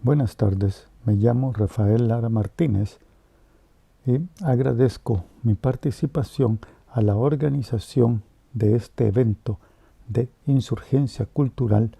Buenas tardes, me llamo Rafael Lara Martínez y agradezco mi participación a la organización de este evento de insurgencia cultural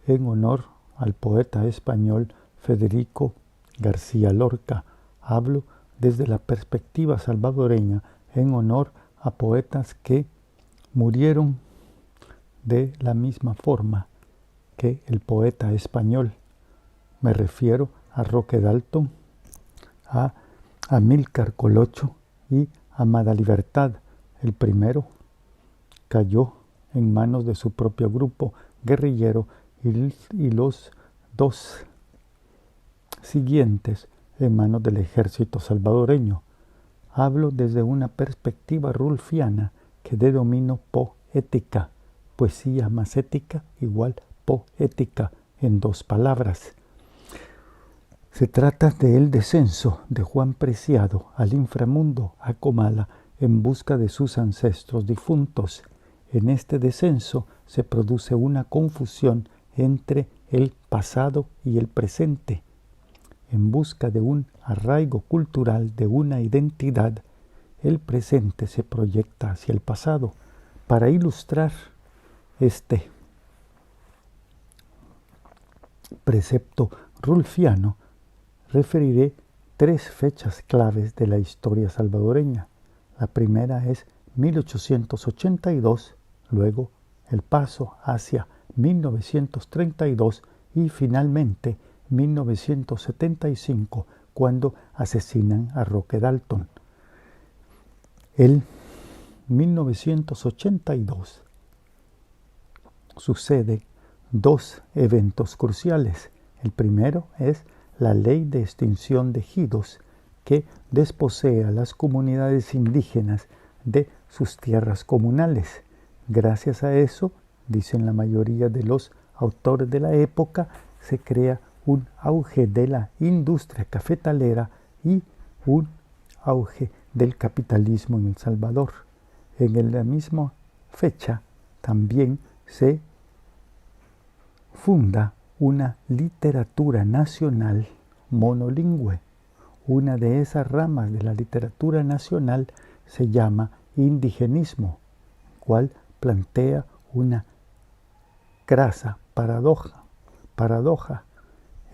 en honor al poeta español Federico García Lorca. Hablo desde la perspectiva salvadoreña en honor a poetas que murieron de la misma forma que el poeta español. Me refiero a Roque Dalton, a Amílcar Colocho y Amada Libertad. El primero cayó en manos de su propio grupo guerrillero y los dos siguientes en manos del ejército salvadoreño. Hablo desde una perspectiva rulfiana que denomino poética, poesía más ética igual poética en dos palabras. Se trata del descenso de Juan Preciado al inframundo, a Comala, en busca de sus ancestros difuntos. En este descenso se produce una confusión entre el pasado y el presente. En busca de un arraigo cultural, de una identidad, el presente se proyecta hacia el pasado. Para ilustrar este precepto rulfiano, referiré tres fechas claves de la historia salvadoreña. La primera es 1882, luego el paso hacia 1932 y finalmente 1975, cuando asesinan a Roque Dalton. En 1982 suceden dos eventos cruciales. El primero es la ley de extinción de ejidos, que desposee a las comunidades indígenas de sus tierras comunales. Gracias a eso, dicen la mayoría de los autores de la época, se crea un auge de la industria cafetalera y un auge del capitalismo en El Salvador. En la misma fecha también se funda una literatura nacional monolingüe. Una de esas ramas de la literatura nacional se llama indigenismo, cual plantea una crasa paradoja.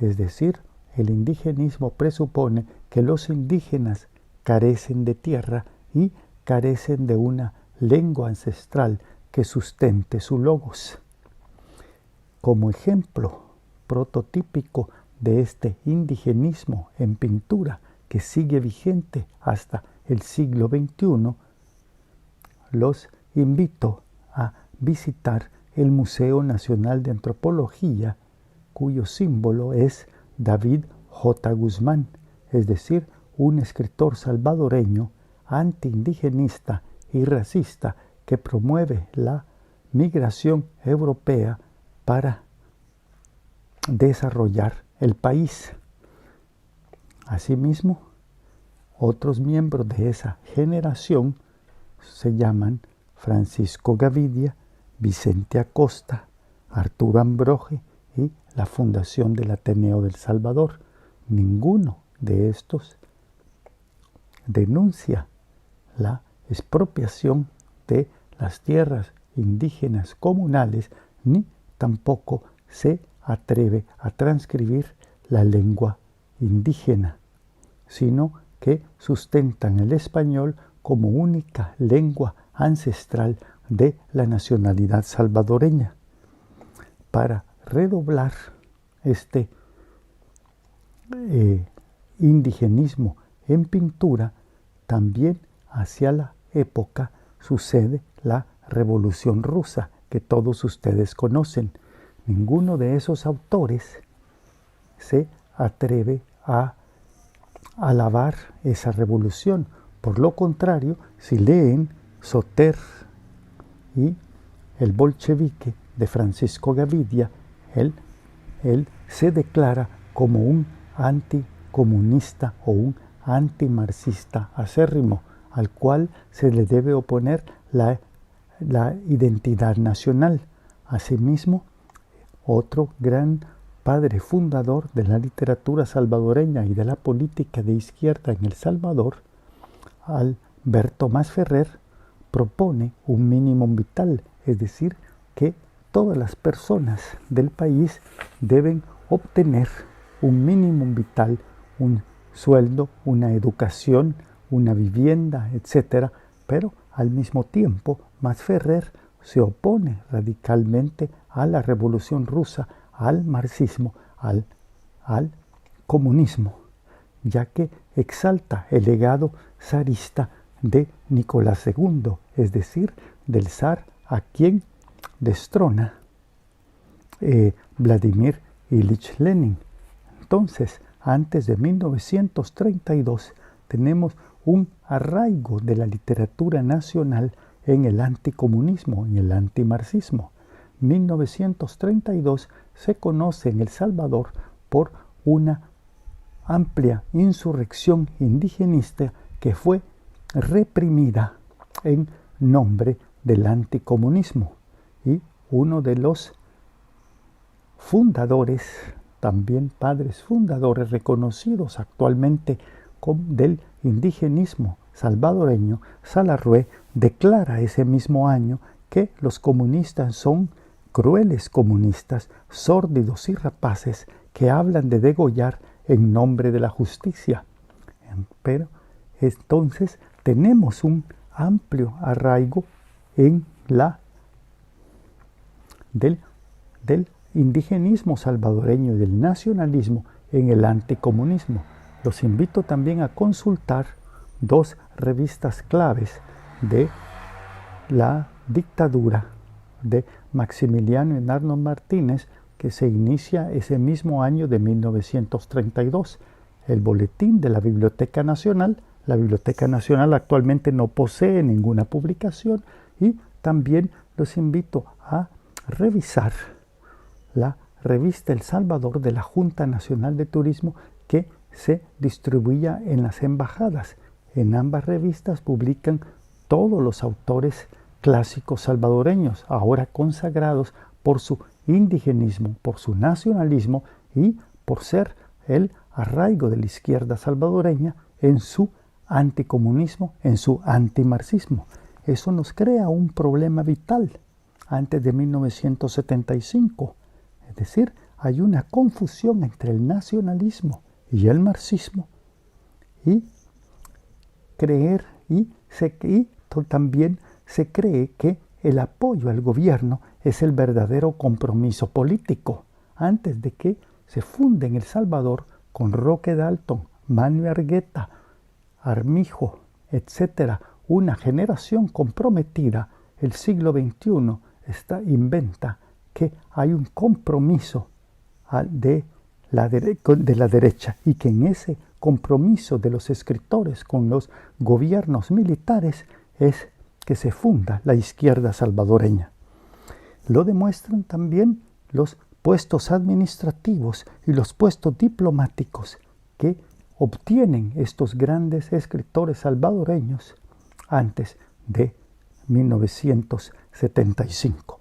Es decir, el indigenismo presupone que los indígenas carecen de tierra y carecen de una lengua ancestral que sustente su logos. Como ejemplo prototípico de este indigenismo en pintura que sigue vigente hasta el siglo XXI, los invito a visitar el Museo Nacional de Antropología, cuyo símbolo es David J. Guzmán, es decir, un escritor salvadoreño antiindigenista y racista que promueve la migración europea para desarrollar el país. Asimismo, otros miembros de esa generación se llaman Francisco Gavidia, Vicente Acosta, Arturo Ambroge y la fundación del Ateneo del Salvador. Ninguno de estos denuncia la expropiación de las tierras indígenas comunales, ni tampoco se atreve a transcribir la lengua indígena, sino que sustentan el español como única lengua ancestral de la nacionalidad salvadoreña. Para redoblar este indigenismo en pintura, también hacia la época sucede la Revolución Rusa, que todos ustedes conocen. Ninguno de esos autores se atreve a alabar esa revolución. Por lo contrario, si leen Soter y el bolchevique de Francisco Gavidia, él se declara como un anticomunista o un antimarxista acérrimo, al cual se le debe oponer la identidad nacional. Asimismo, otro gran padre fundador de la literatura salvadoreña y de la política de izquierda en El Salvador, Alberto Tomás Ferrer, propone un mínimo vital, es decir, que todas las personas del país deben obtener un mínimo vital, un sueldo, una educación, una vivienda, etc. Pero al mismo tiempo, Masferrer se opone radicalmente a la Revolución Rusa, al marxismo, al comunismo, ya que exalta el legado zarista de Nicolás II, es decir, del zar a quien destrona Vladimir Ilich Lenin. Entonces, antes de 1932, tenemos un arraigo de la literatura nacional en el anticomunismo, en el antimarxismo. 1932 se conoce en El Salvador por una amplia insurrección indigenista que fue reprimida en nombre del anticomunismo, y uno de los fundadores, también padres fundadores reconocidos actualmente del indigenismo salvadoreño, Salarrué, declara ese mismo año que los comunistas son crueles comunistas, sórdidos y rapaces que hablan de degollar en nombre de la justicia. Pero entonces tenemos un amplio arraigo en del indigenismo salvadoreño y del nacionalismo en el anticomunismo. Los invito también a consultar dos revistas claves de la dictadura de Maximiliano Enarno Martínez, que se inicia ese mismo año de 1932. El Boletín de la Biblioteca Nacional. La Biblioteca Nacional actualmente no posee ninguna publicación, y también los invito a revisar la revista El Salvador de la Junta Nacional de Turismo, que se distribuía en las embajadas. En ambas revistas publican todos los autores clásicos salvadoreños, ahora consagrados por su indigenismo, por su nacionalismo y por ser el arraigo de la izquierda salvadoreña en su anticomunismo, en su antimarxismo. Eso nos crea un problema vital antes de 1975. Es decir, hay una confusión entre el nacionalismo y el marxismo, y también se cree que el apoyo al gobierno es el verdadero compromiso político. Antes de que se funde en El Salvador con Roque Dalton, Manuel Argueta, Armijo, etc., una generación comprometida, el siglo XXI inventa que hay un compromiso de la derecha, y que en ese compromiso de los escritores con los gobiernos militares es que se funda la izquierda salvadoreña. Lo demuestran también los puestos administrativos y los puestos diplomáticos que obtienen estos grandes escritores salvadoreños antes de 1975.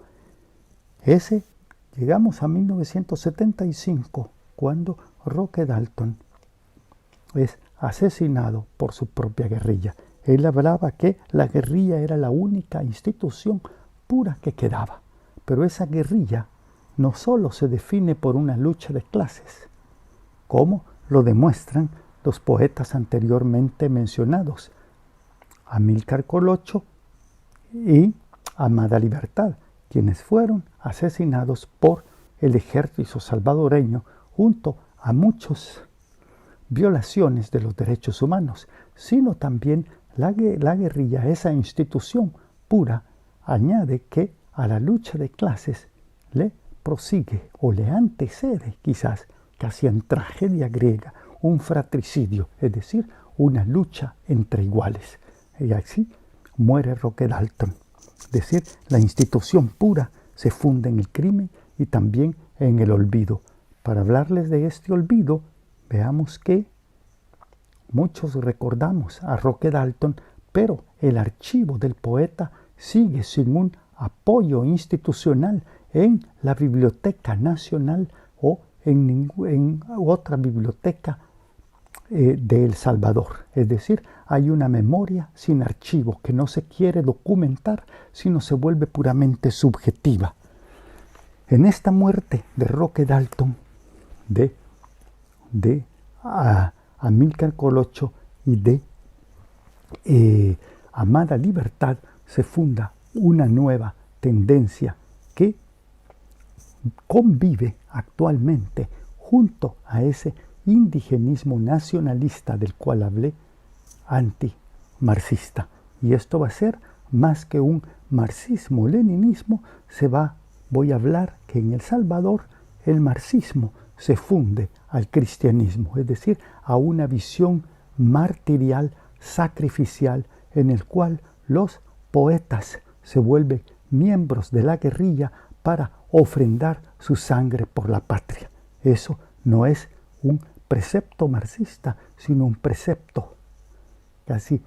Llegamos a 1975, cuando Roque Dalton es asesinado por su propia guerrilla. Él hablaba que la guerrilla era la única institución pura que quedaba. Pero esa guerrilla no solo se define por una lucha de clases, como lo demuestran los poetas anteriormente mencionados, Amílcar Colocho y Amada Libertad, quienes fueron asesinados por el ejército salvadoreño junto a muchas violaciones de los derechos humanos, sino también la guerrilla, esa institución pura, añade que a la lucha de clases le prosigue o le antecede, quizás casi en tragedia griega, un fratricidio, es decir, una lucha entre iguales. Y así muere Roque Dalton. Es decir, la institución pura se funda en el crimen y también en el olvido. Para hablarles de este olvido, veamos que muchos recordamos a Roque Dalton, pero el archivo del poeta sigue sin un apoyo institucional en la Biblioteca Nacional o en otra biblioteca de El Salvador. Es decir, hay una memoria sin archivo que no se quiere documentar, sino se vuelve puramente subjetiva. En esta muerte de Roque Dalton, de Amílcar Colocho y de Amada Libertad, se funda una nueva tendencia que convive actualmente junto a ese indigenismo nacionalista del cual hablé, anti-marxista. Y esto va a ser más que un marxismo-leninismo, voy a hablar que en El Salvador el marxismo se funde al cristianismo, es decir, a una visión martirial, sacrificial, en el cual los poetas se vuelven miembros de la guerrilla para ofrendar su sangre por la patria. Eso no es un precepto marxista, sino un precepto casi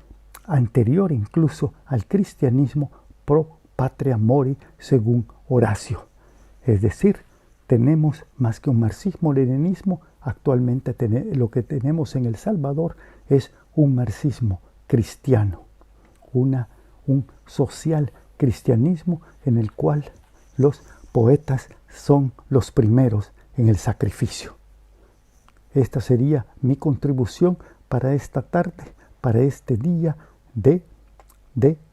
anterior incluso al cristianismo, pro patria mori, según Horacio. Es decir, tenemos más que un marxismo-leninismo, actualmente lo que tenemos en El Salvador es un marxismo cristiano, un social cristianismo en el cual los poetas son los primeros en el sacrificio. Esta sería mi contribución para esta tarde, para este día de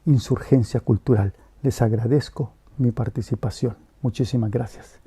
insurgencia cultural. Les agradezco mi participación. Muchísimas gracias.